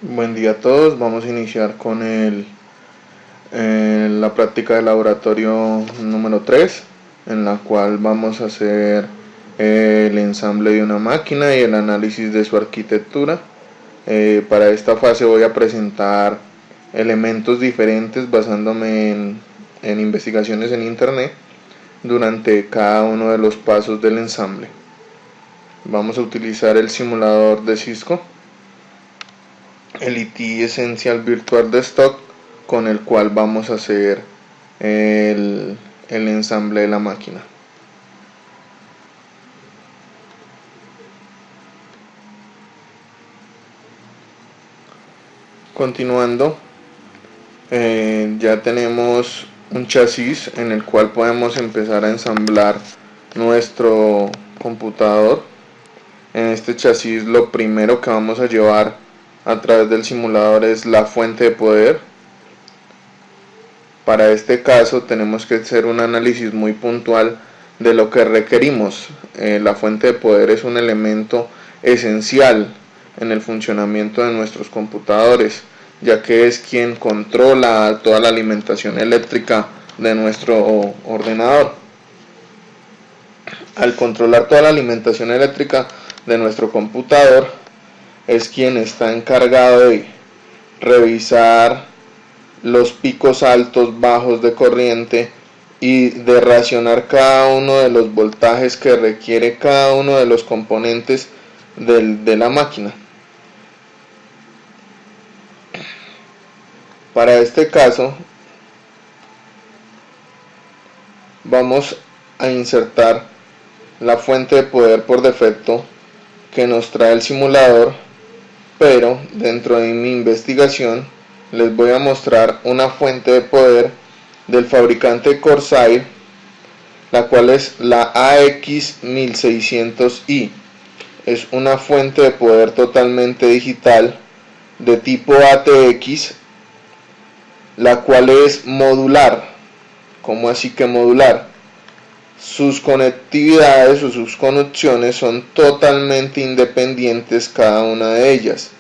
Buen día a todos, vamos a iniciar con la práctica de laboratorio número 3, en la cual vamos a hacer el ensamble de una máquina y el análisis de su arquitectura. Para esta fase voy a presentar elementos diferentes basándome en investigaciones en internet durante cada uno de los pasos del ensamble. Vamos a utilizar el simulador de Cisco, el IT Essential Virtual Desktop, con el cual vamos a hacer el ensamble de la máquina. Continuando, ya tenemos un chasis en el cual podemos empezar a ensamblar nuestro computador. En este chasis lo primero que vamos a llevar a través del simulador es la fuente de poder. Para este caso tenemos que hacer un análisis muy puntual de lo que requerimos. La fuente de poder es un elemento esencial en el funcionamiento de nuestros computadores, ya que es quien controla toda la alimentación eléctrica de nuestro ordenador. Al controlar toda la alimentación eléctrica de nuestro computador, es quien está encargado de revisar los picos altos, bajos de corriente y de racionar cada uno de los voltajes que requiere cada uno de los componentes de la máquina. Para este caso vamos a insertar la fuente de poder por defecto que nos trae el simulador, pero dentro de mi investigación les voy a mostrar una fuente de poder del fabricante Corsair, la cual es la AX1600i. Es una fuente de poder totalmente digital de tipo ATX, la cual es modular. ¿Cómo así que modular? Sus conectividades o sus conexiones son totalmente independientes cada una de ellas.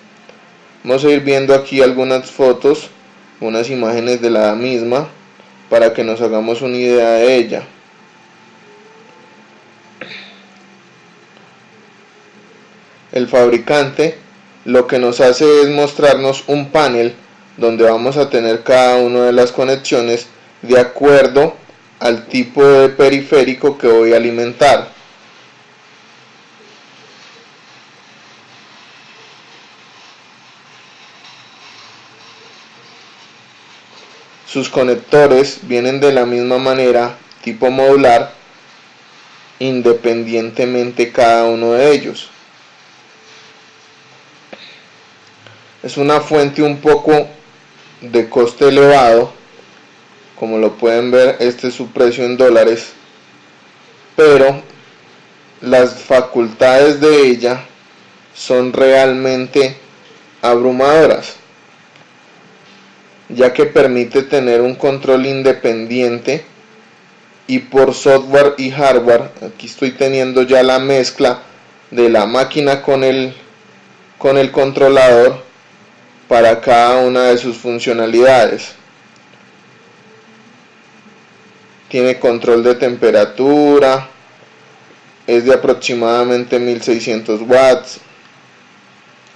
Vamos a ir viendo aquí algunas fotos, unas imágenes de la misma, para que nos hagamos una idea de ella. El fabricante lo que nos hace es mostrarnos un panel donde vamos a tener cada una de las conexiones de acuerdo al tipo de periférico que voy a alimentar. Sus conectores vienen de la misma manera, tipo modular, independientemente cada uno de ellos. Es una fuente un poco de coste elevado, como lo pueden ver, este es su precio en dólares, pero las facultades de ella son realmente abrumadoras, ya que permite tener un control independiente y por software y hardware. Aquí estoy teniendo ya la mezcla de la máquina con el controlador para cada una de sus funcionalidades. Tiene control de temperatura, es de aproximadamente 1600 watts.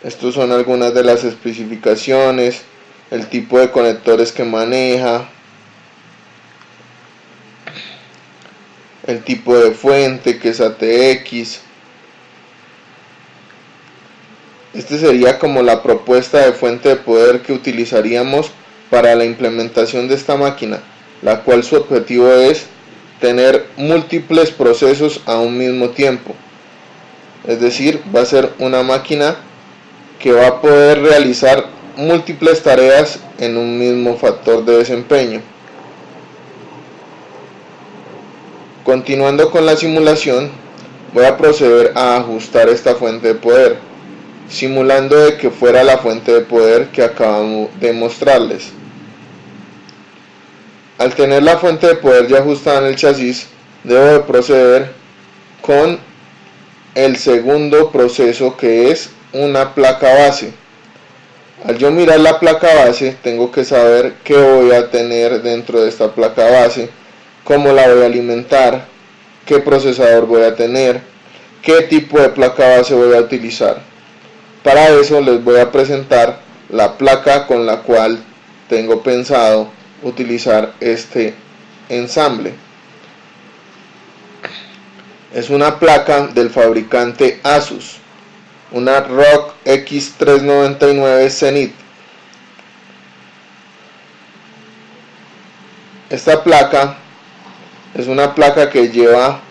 Estos son algunas de las especificaciones, el tipo de conectores que maneja, el tipo de fuente que es ATX. Este sería como la propuesta de fuente de poder que utilizaríamos para la implementación de esta máquina, la cual su objetivo es tener múltiples procesos a un mismo tiempo. Es decir, va a ser una máquina que va a poder realizar múltiples tareas en un mismo factor de desempeño. Continuando con la simulación, voy a proceder a ajustar esta fuente de poder, simulando de que fuera la fuente de poder que acabamos de mostrarles. Al tener la fuente de poder ya ajustada en el chasis, debo de proceder con el segundo proceso, que es una placa base. Al yo mirar la placa base, tengo que saber qué voy a tener dentro de esta placa base, cómo la voy a alimentar, qué procesador voy a tener, qué tipo de placa base voy a utilizar. Para eso les voy a presentar la placa con la cual tengo pensado utilizar este ensamble. Es una placa del fabricante Asus, una ROG X399 Zenith. Esta placa es una placa que lleva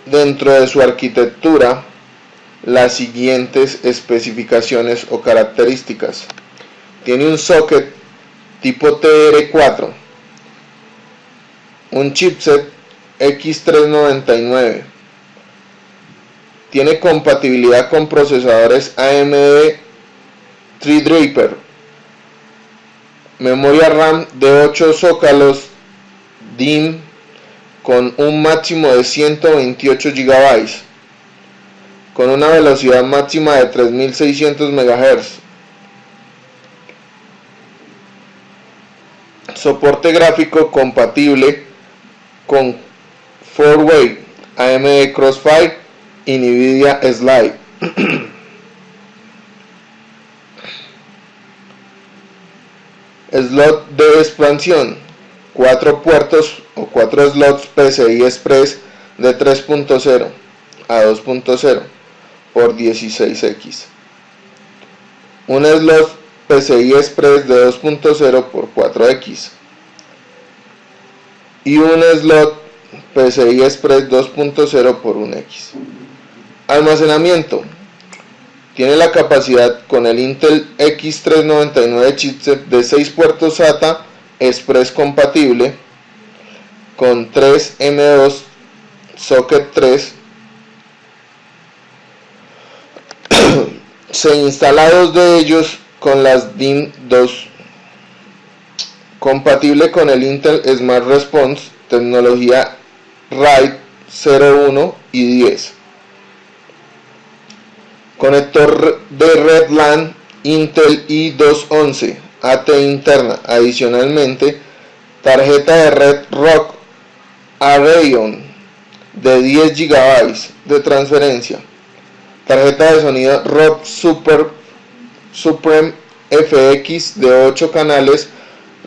dentro de su arquitectura las siguientes especificaciones o características. Tiene un socket tipo TR4, un chipset X399, tiene compatibilidad con procesadores AMD Threadripper, memoria RAM de 8 zócalos DIMM con un máximo de 128 GB, con una velocidad máxima de 3600 MHz, soporte gráfico compatible con 4-Way, AMD Crossfire y Nvidia Slide. Slot de expansión, 4 puertos o 4 slots PCI Express de 3.0 a 2.0 por 16X. Un slot PCI Express de 2.0 por 4X. Y un slot PCI Express 2.0 por 1X. Almacenamiento. Tiene la capacidad con el Intel X399 chipset de 6 puertos SATA Express compatible con 3 M2 Socket 3. Se instala 2 de ellos con las DIMM 2. Compatible con el Intel Smart Response tecnología RAID 01 y 10. Conector de red LAN Intel i211 AT interna. Adicionalmente, tarjeta de red ROG Radeon de 10 GB de transferencia. Tarjeta de sonido ROG Supreme FX de 8 canales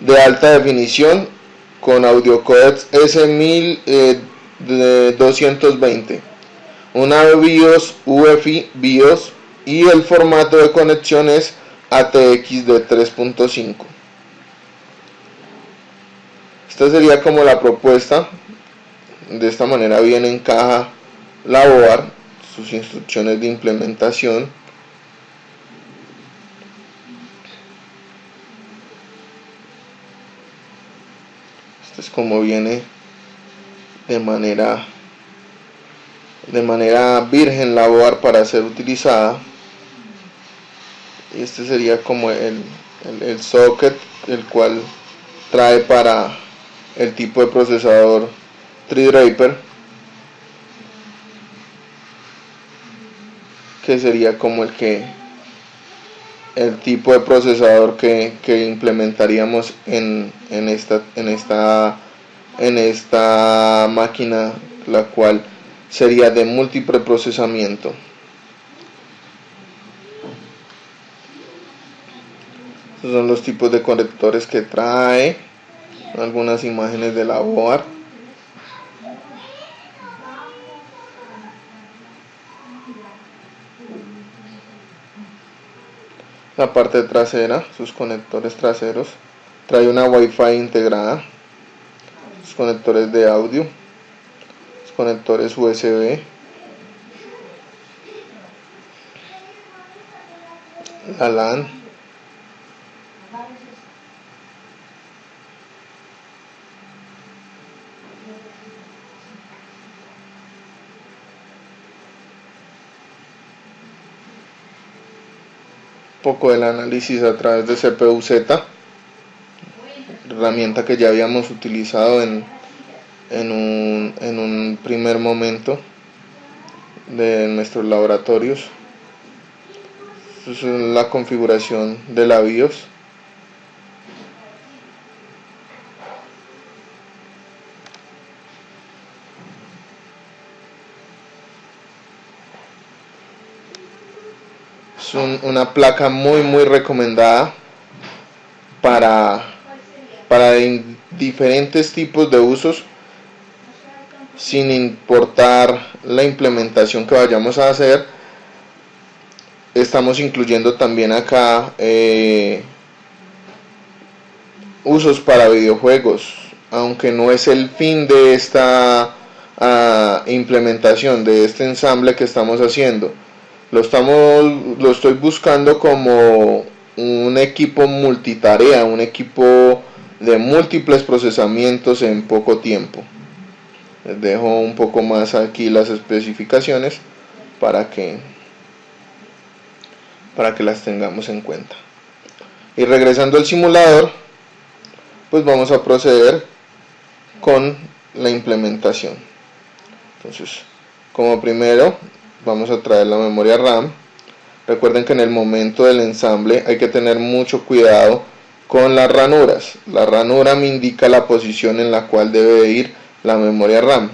de alta definición con audio codec S1220. Una BIOS UEFI BIOS y el formato de conexión es ATX de 3.5. Esta sería como la propuesta. De esta manera viene en caja la board, sus instrucciones de implementación. Esto es como viene de manera virgen la board para ser utilizada. Y este sería como el socket, el cual trae para el tipo de procesador Threadripper, que sería como el tipo de procesador que implementaríamos en esta máquina, la cual sería de múltiple procesamiento. Estos son los tipos de conectores que trae, algunas imágenes de la board. La parte trasera, sus conectores traseros, trae una Wi-Fi integrada, sus conectores de audio, sus conectores USB, la LAN, poco del análisis a través de CPU-Z, herramienta que ya habíamos utilizado en un primer momento de nuestros laboratorios. Esta es la configuración de la BIOS. Es una placa muy recomendada para diferentes tipos de usos, sin importar la implementación que vayamos a hacer. Estamos incluyendo también acá usos para videojuegos, aunque no es el fin de esta implementación, de este ensamble que estamos haciendo. Lo estoy buscando como un equipo multitarea, un equipo de múltiples procesamientos en poco tiempo. Les dejo un poco más aquí las especificaciones para que las tengamos en cuenta. Y regresando al simulador, pues vamos a proceder con la implementación. Entonces, como primero vamos a traer la memoria RAM. Recuerden que en el momento del ensamble hay que tener mucho cuidado con las ranuras. La ranura me indica la posición en la cual debe ir la memoria RAM.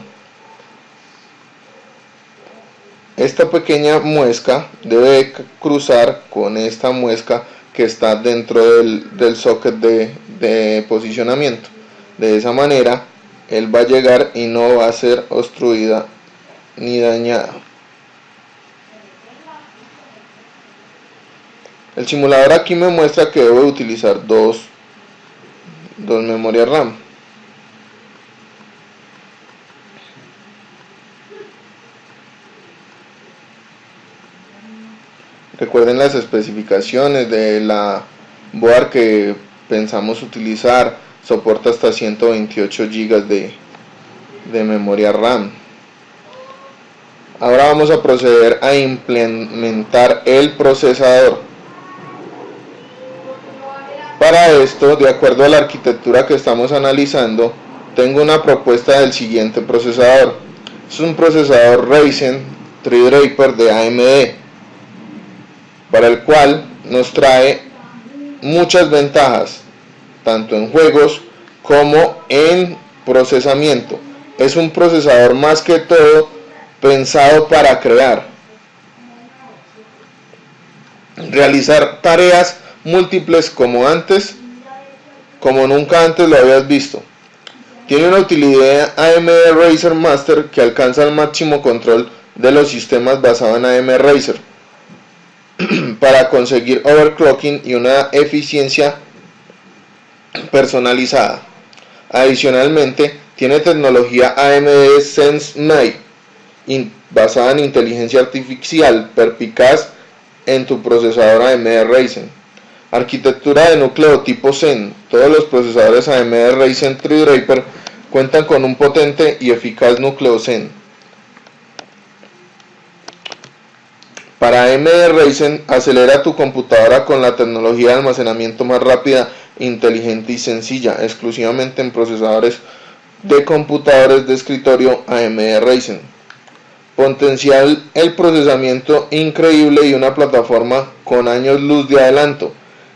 Esta pequeña muesca debe cruzar con esta muesca que está dentro del socket de posicionamiento. De esa manera él va a llegar y no va a ser obstruida ni dañada. El simulador aquí me muestra que debo utilizar dos memorias RAM. Recuerden las especificaciones de la board que pensamos utilizar. Soporta hasta 128 GB de memoria RAM. Ahora vamos a proceder a implementar el procesador. Para esto, de acuerdo a la arquitectura que estamos analizando, tengo una propuesta del siguiente procesador. Es un procesador Ryzen Threadripper de AMD, para el cual nos trae muchas ventajas, tanto en juegos como en procesamiento. Es un procesador más que todo pensado para realizar tareas múltiples como nunca antes lo habías visto. Tiene una utilidad AMD Razer Master que alcanza el máximo control de los sistemas basados en AMD Razer para conseguir overclocking y una eficiencia personalizada. Adicionalmente, tiene tecnología AMD SenseMate basada en inteligencia artificial perspicaz en tu procesador AMD Ryzen. Arquitectura de núcleo tipo Zen. Todos los procesadores AMD Ryzen Threadripper cuentan con un potente y eficaz núcleo Zen. Para AMD Ryzen, acelera tu computadora con la tecnología de almacenamiento más rápida, inteligente y sencilla, exclusivamente en procesadores de computadores de escritorio AMD Ryzen. Potencial el procesamiento increíble y una plataforma con años luz de adelanto.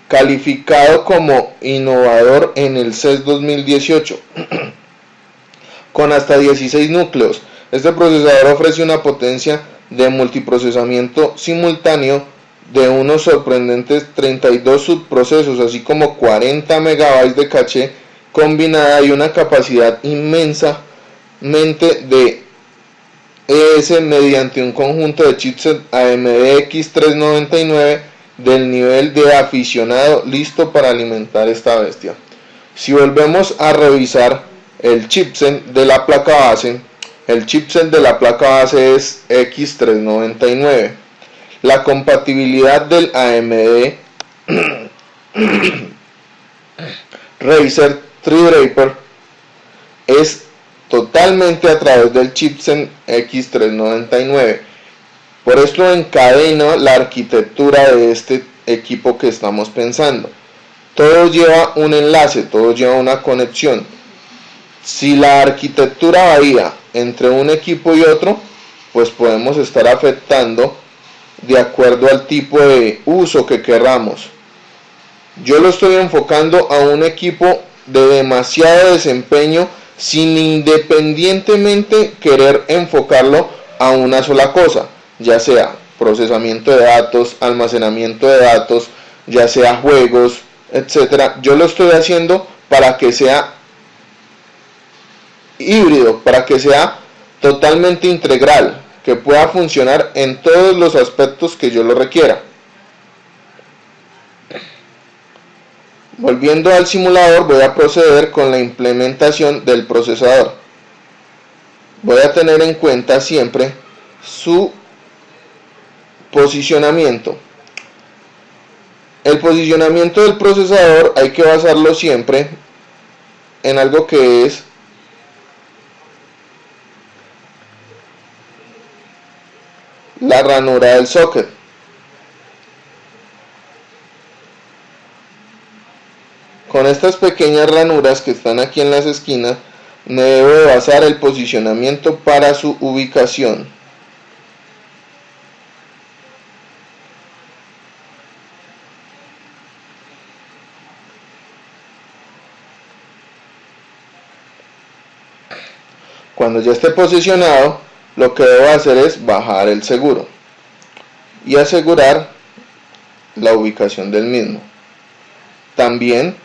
Calificado como innovador en el CES 2018 con hasta 16 núcleos. Este procesador ofrece una potencia de multiprocesamiento simultáneo de unos sorprendentes 32 subprocesos, así como 40 MB de caché combinada y una capacidad inmensamente de ES mediante un conjunto de chipset AMD X399 del nivel de aficionado listo para alimentar esta bestia. Si volvemos a revisar el chipset de la placa base, el chipset de la placa base es X399. La compatibilidad del AMD Razer Threadripper es totalmente a través del chipset X399. Por esto encadena la arquitectura de este equipo que estamos pensando. Todo lleva un enlace, todo lleva una conexión. Si la arquitectura varía entre un equipo y otro, pues podemos estar afectando de acuerdo al tipo de uso que querramos. Yo lo estoy enfocando a un equipo de demasiado desempeño sin independientemente querer enfocarlo a una sola cosa, ya sea procesamiento de datos, almacenamiento de datos, ya sea juegos, etcétera. Yo lo estoy haciendo para que sea híbrido, para que sea totalmente integral, que pueda funcionar en todos los aspectos que yo lo requiera. Volviendo al simulador, voy a proceder con la implementación del procesador. Voy a tener en cuenta siempre su posicionamiento. El posicionamiento del procesador hay que basarlo siempre en algo que es la ranura del socket. Con estas pequeñas ranuras que están aquí en las esquinas, me debo de basar el posicionamiento para su ubicación. Cuando ya esté posicionado, lo que debo hacer es bajar el seguro y asegurar la ubicación del mismo. También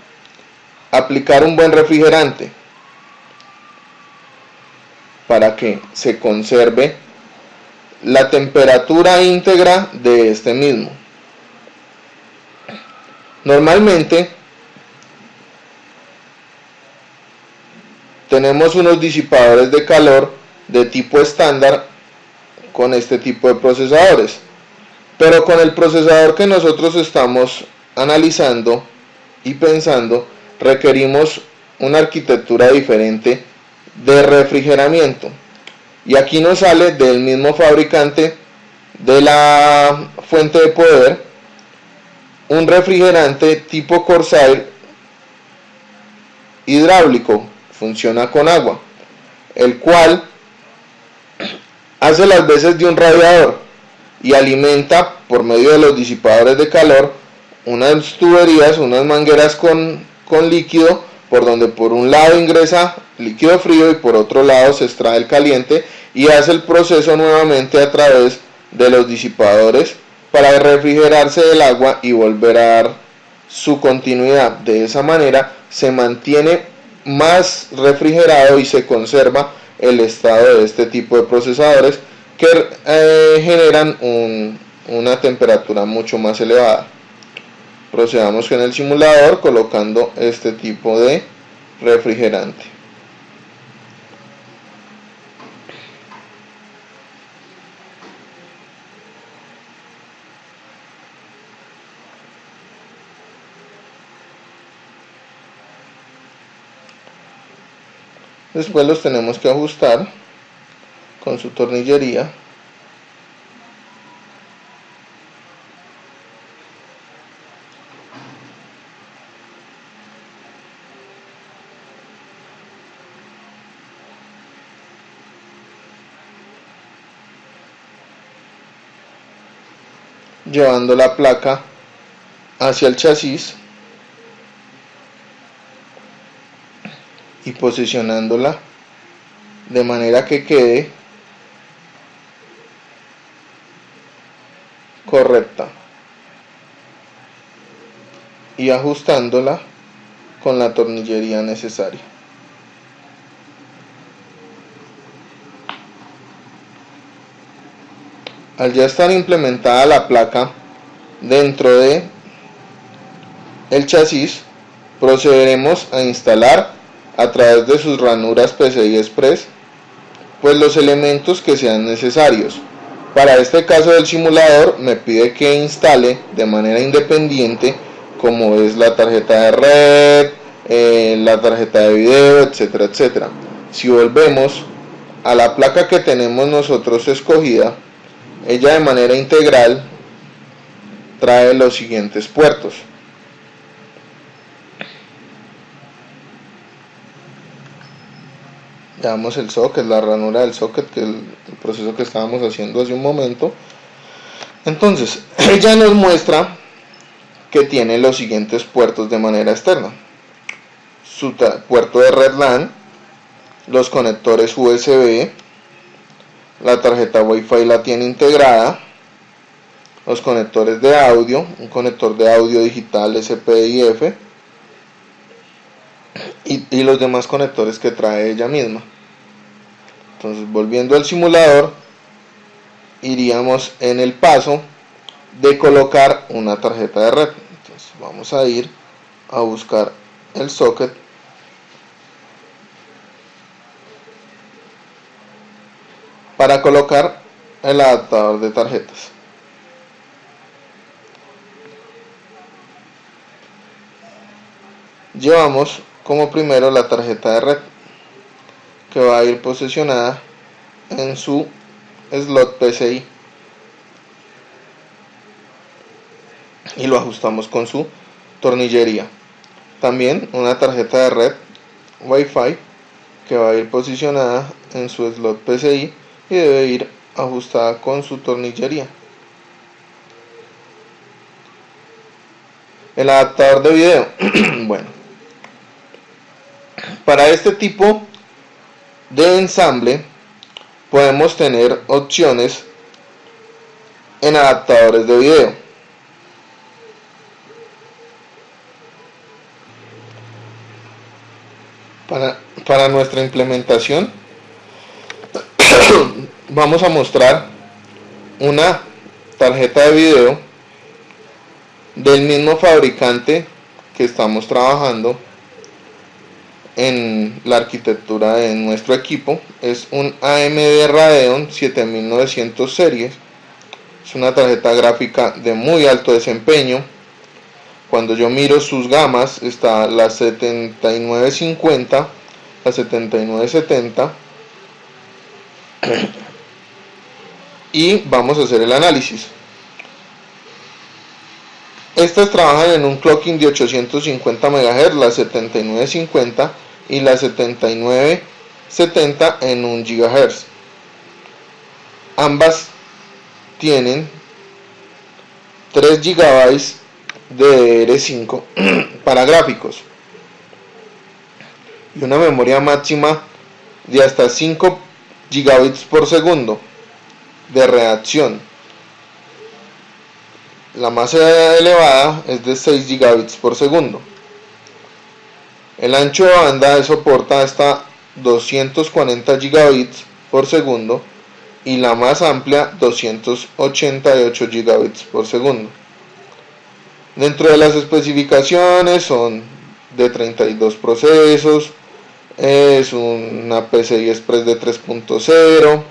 aplicar un buen refrigerante para que se conserve la temperatura íntegra de este mismo. Normalmente tenemos unos disipadores de calor de tipo estándar con este tipo de procesadores, pero con el procesador que nosotros estamos analizando y pensando, requerimos una arquitectura diferente de refrigeramiento, y aquí nos sale del mismo fabricante de la fuente de poder un refrigerante tipo Corsair hidráulico, funciona con agua, el cual hace las veces de un radiador y alimenta por medio de los disipadores de calor unas tuberías, unas mangueras con líquido, por donde por un lado ingresa líquido frío y por otro lado se extrae el caliente, y hace el proceso nuevamente a través de los disipadores para refrigerarse del agua y volver a dar su continuidad. De esa manera se mantiene más refrigerado y se conserva el estado de este tipo de procesadores que generan una temperatura mucho más elevada. Procedamos con el simulador colocando este tipo de refrigerante. Después los tenemos que ajustar con su tornillería. Llevando la placa hacia el chasis y posicionándola de manera que quede correcta y ajustándola con la tornillería necesaria. Al ya estar implementada la placa dentro de el chasis, procederemos a instalar a través de sus ranuras PCI Express pues los elementos que sean necesarios. Para este caso del simulador me pide que instale de manera independiente, como es la tarjeta de red, la tarjeta de video, etcétera, etcétera. Si volvemos a la placa que tenemos nosotros escogida, ella de manera integral trae los siguientes puertos. Damos el socket, la ranura del socket, que es el proceso que estábamos haciendo hace un momento. Entonces, ella nos muestra que tiene los siguientes puertos de manera externa: su puerto de red LAN, los conectores USB, la tarjeta Wi-Fi la tiene integrada, los conectores de audio, un conector de audio digital SPDIF y los demás conectores que trae ella misma. Entonces, volviendo al simulador, iríamos en el paso de colocar una tarjeta de red. Entonces, vamos a ir a buscar el socket para colocar el adaptador de tarjetas. Llevamos como primero la tarjeta de red, que va a ir posicionada en su slot PCI, y lo ajustamos con su tornillería. También una tarjeta de red Wi-Fi que va a ir posicionada en su slot PCI y debe ir ajustada con su tornillería. El adaptador de video. Bueno, para este tipo de ensamble podemos tener opciones en adaptadores de video. Para nuestra implementación vamos a mostrar una tarjeta de video del mismo fabricante que estamos trabajando en la arquitectura de nuestro equipo. Es un AMD Radeon 7900 series. Es una tarjeta gráfica de muy alto desempeño. Cuando yo miro sus gamas, está la 7950, la 7970, y vamos a hacer el análisis. Estas trabajan en un clocking de 850 MHz, la 7950 y la 7970 en 1 GHz. Ambas tienen 3 GB de DDR5 para gráficos y una memoria máxima de hasta 5 gigabits por segundo de reacción. La más elevada es de 6 gigabits por segundo. El ancho de banda soporta hasta 240 gigabits por segundo y la más amplia 288 gigabits por segundo. Dentro de las especificaciones son de 32 procesos, es una PCI Express de 3.0,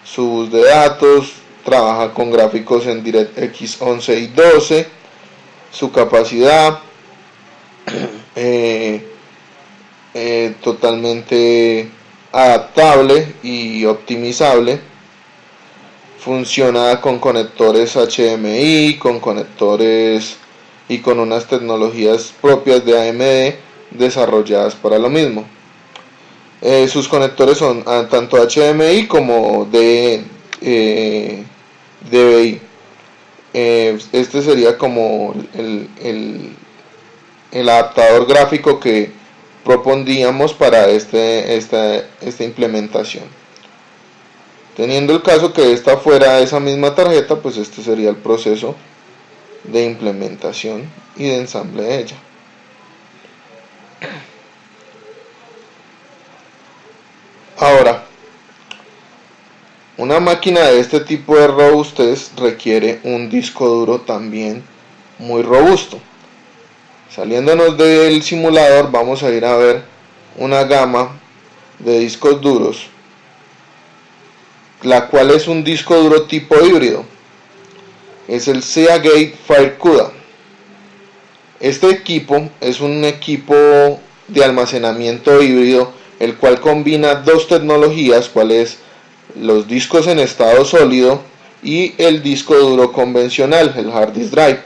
su bus de datos, trabaja con gráficos en DirectX 11 y 12, su capacidad totalmente adaptable y optimizable. Funciona con conectores HDMI, con conectores y con unas tecnologías propias de AMD desarrolladas para lo mismo. Sus conectores son tanto HDMI como de DVI. Este sería como el adaptador gráfico que propondríamos para esta implementación. Teniendo el caso que esta fuera esa misma tarjeta, pues este sería el proceso de implementación y de ensamble de ella. Ahora, una máquina de este tipo de robustez requiere un disco duro también muy robusto. Saliéndonos del simulador, vamos a ir a ver una gama de discos duros, la cual es un disco duro tipo híbrido. Es el Seagate FireCuda. Este equipo es un equipo de almacenamiento híbrido, el cual combina dos tecnologías, cuáles los discos en estado sólido y el disco duro convencional, el hard disk drive.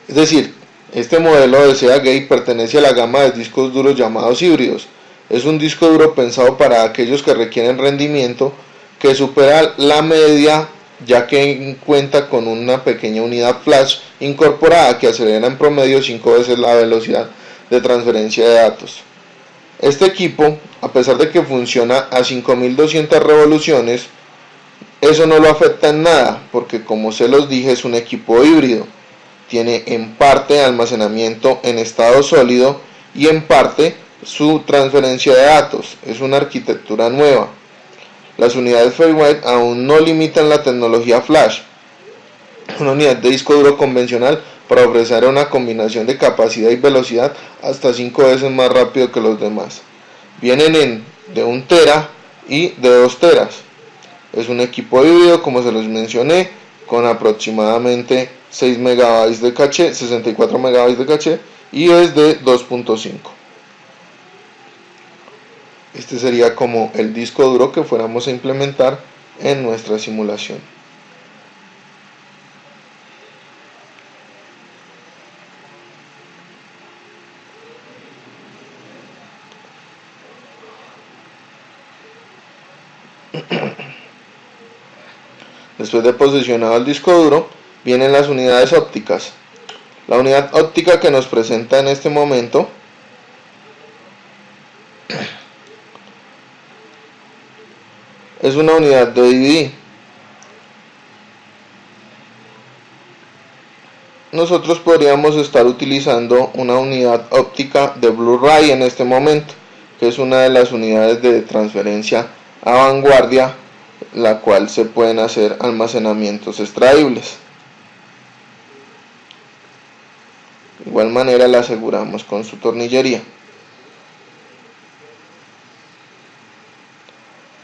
Es decir, este modelo de Seagate pertenece a la gama de discos duros llamados híbridos. Es un disco duro pensado para aquellos que requieren rendimiento que supera la media ya que cuenta con una pequeña unidad flash incorporada que acelera en promedio 5 veces la velocidad de transferencia de datos. Este equipo, a pesar de que funciona a 5200 revoluciones, eso no lo afecta en nada, porque como se los dije, es un equipo híbrido. Tiene en parte almacenamiento en estado sólido y en parte su transferencia de datos. Es una arquitectura nueva. Las unidades firmware aún no limitan la tecnología flash, una unidad de disco duro convencional, para ofrecer una combinación de capacidad y velocidad hasta 5 veces más rápido que los demás. Vienen de 1 tera y de 2 teras. Es un equipo híbrido, como se los mencioné, con aproximadamente 6 MB de caché, 64 MB de caché, y es de 2.5. Este sería como el disco duro que fuéramos a implementar en nuestra simulación. Después de posicionado el disco duro, vienen las unidades ópticas. La unidad óptica que nos presenta en este momento es una unidad de DVD. Nosotros podríamos estar utilizando una unidad óptica de Blu-ray en este momento, que es una de las unidades de transferencia a vanguardia, la cual se pueden hacer almacenamientos extraíbles. De igual manera la aseguramos con su tornillería.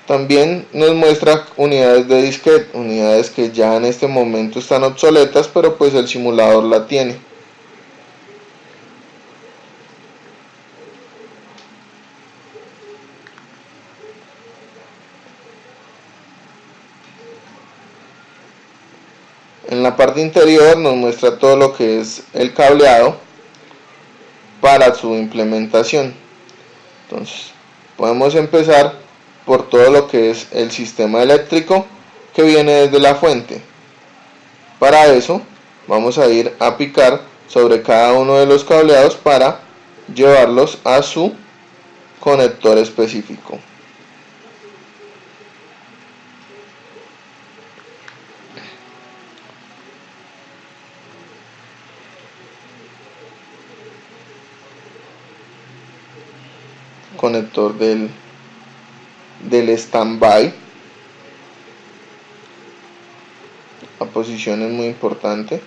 También nos muestra unidades de disquete, unidades que ya en este momento están obsoletas, pero pues el simulador la tiene. En la parte interior nos muestra todo lo que es el cableado para su implementación. Entonces, podemos empezar por todo lo que es el sistema eléctrico que viene desde la fuente. Para eso, vamos a ir a picar sobre cada uno de los cableados para llevarlos a su conector específico. Conector del standby. La posición es muy importante,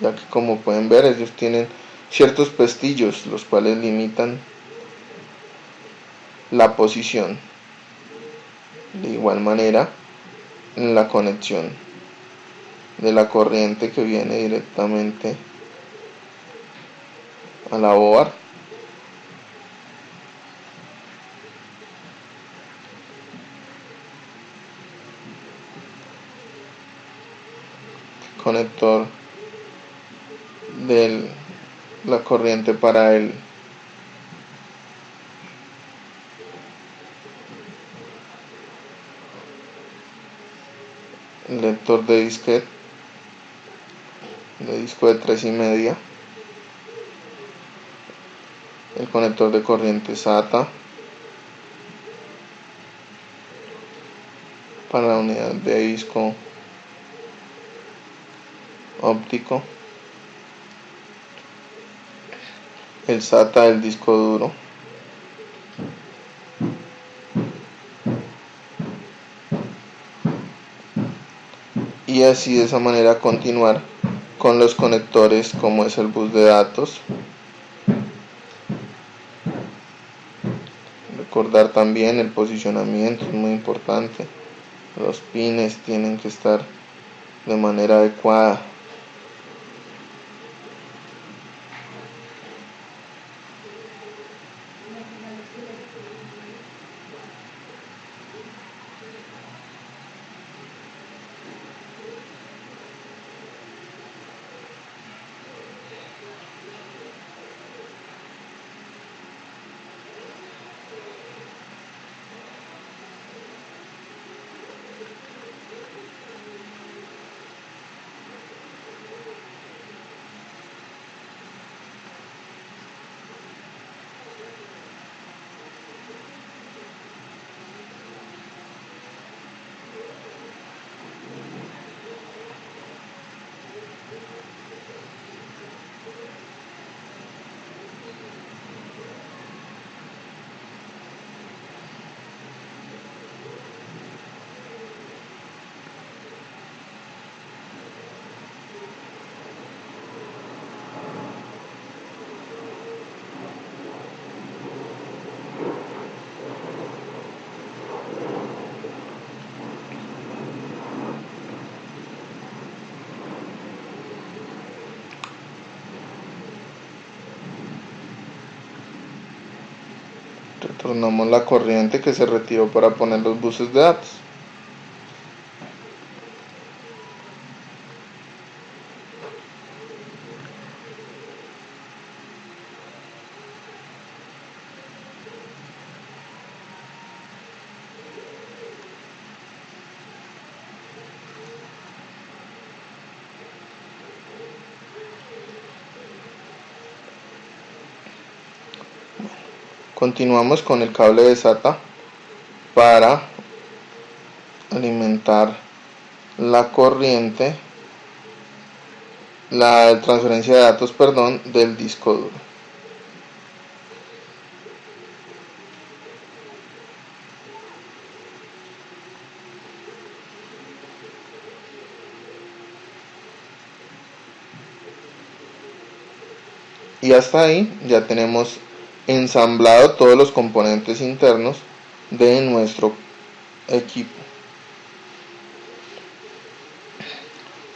ya que como pueden ver, ellos tienen ciertos pestillos los cuales limitan la posición. De igual manera, en la conexión de la corriente que viene directamente a la board, conector de la corriente para el lector de disquete, de disco de 3,5, el conector de corriente SATA para la unidad de disco óptico, el SATA del disco duro, y así de esa manera continuar con los conectores como es el bus de datos. Recordar también el posicionamiento es muy importante, los pines tienen que estar de manera adecuada. Tornamos la corriente que se retiró para poner los buses de datos. Continuamos con el cable de SATA para alimentar la corriente, la transferencia de datos, del disco duro. Y hasta ahí ya tenemos ensamblado todos los componentes internos de nuestro equipo.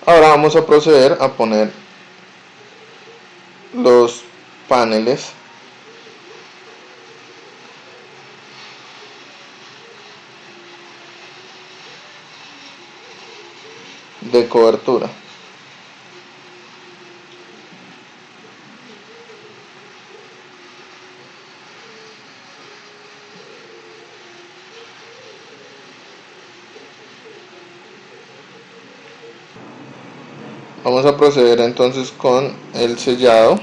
Ahora vamos a proceder a poner los paneles de cobertura. Vamos a proceder entonces con el sellado.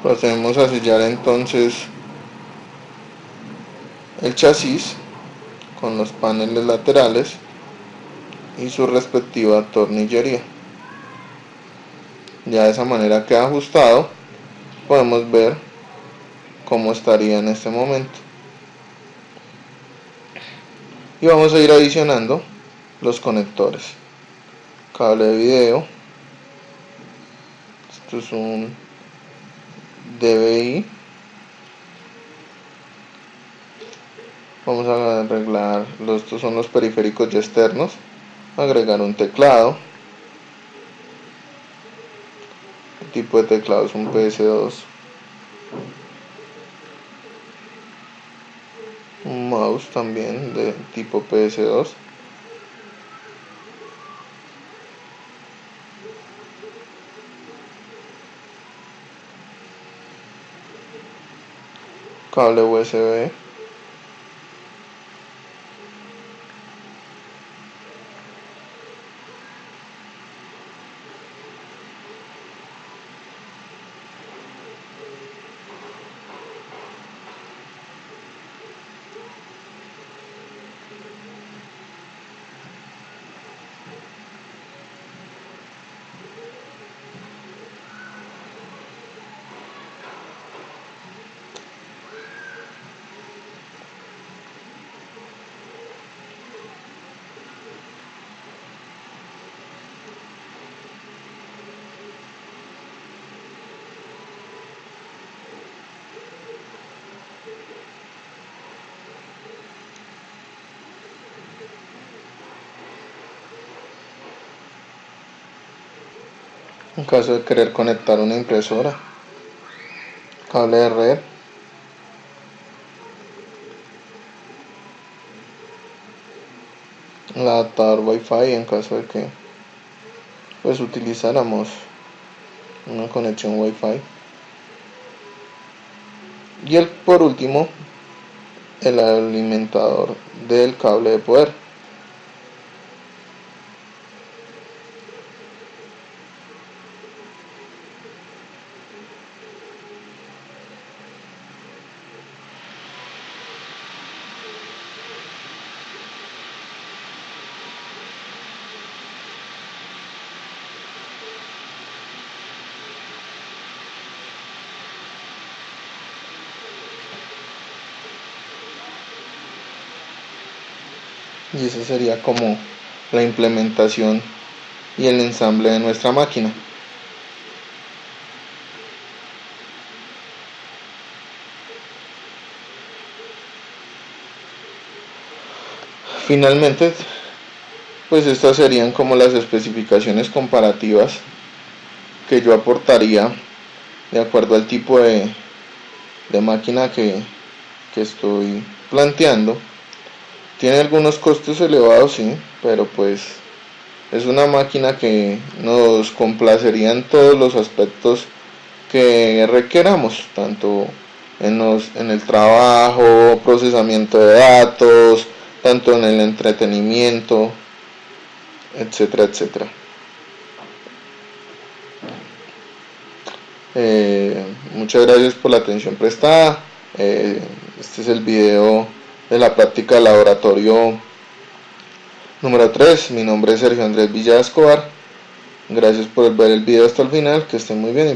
Procedemos a sellar entonces el chasis con los paneles laterales y su respectiva tornillería. Ya de esa manera queda ajustado. Podemos ver cómo estaría en este momento. Y vamos a ir adicionando los conectores. Cable de video. Esto es un DVI. Vamos a arreglar, estos son los periféricos ya externos. Agregar un teclado. El tipo de teclado es un PS2. Un mouse también de tipo PS2. Cable USB. En caso de querer conectar una impresora, cable de red, el adaptador Wi-Fi en caso de que pues utilizáramos una conexión Wi-Fi, y por último el alimentador del cable de poder. Y esa sería como la implementación y el ensamble de nuestra máquina. Finalmente pues estas serían como las especificaciones comparativas que yo aportaría de acuerdo al tipo de máquina que estoy planteando. Tiene algunos costos elevados, sí, pero pues es una máquina que nos complacería en todos los aspectos que requeramos, tanto en el trabajo, procesamiento de datos, tanto en el entretenimiento, etcétera, etcétera. Muchas gracias por la atención prestada. Este es el video de la práctica del laboratorio número 3. Mi nombre es Sergio Andrés Villa Escobar. Gracias por ver el video hasta el final. Que estén muy bien y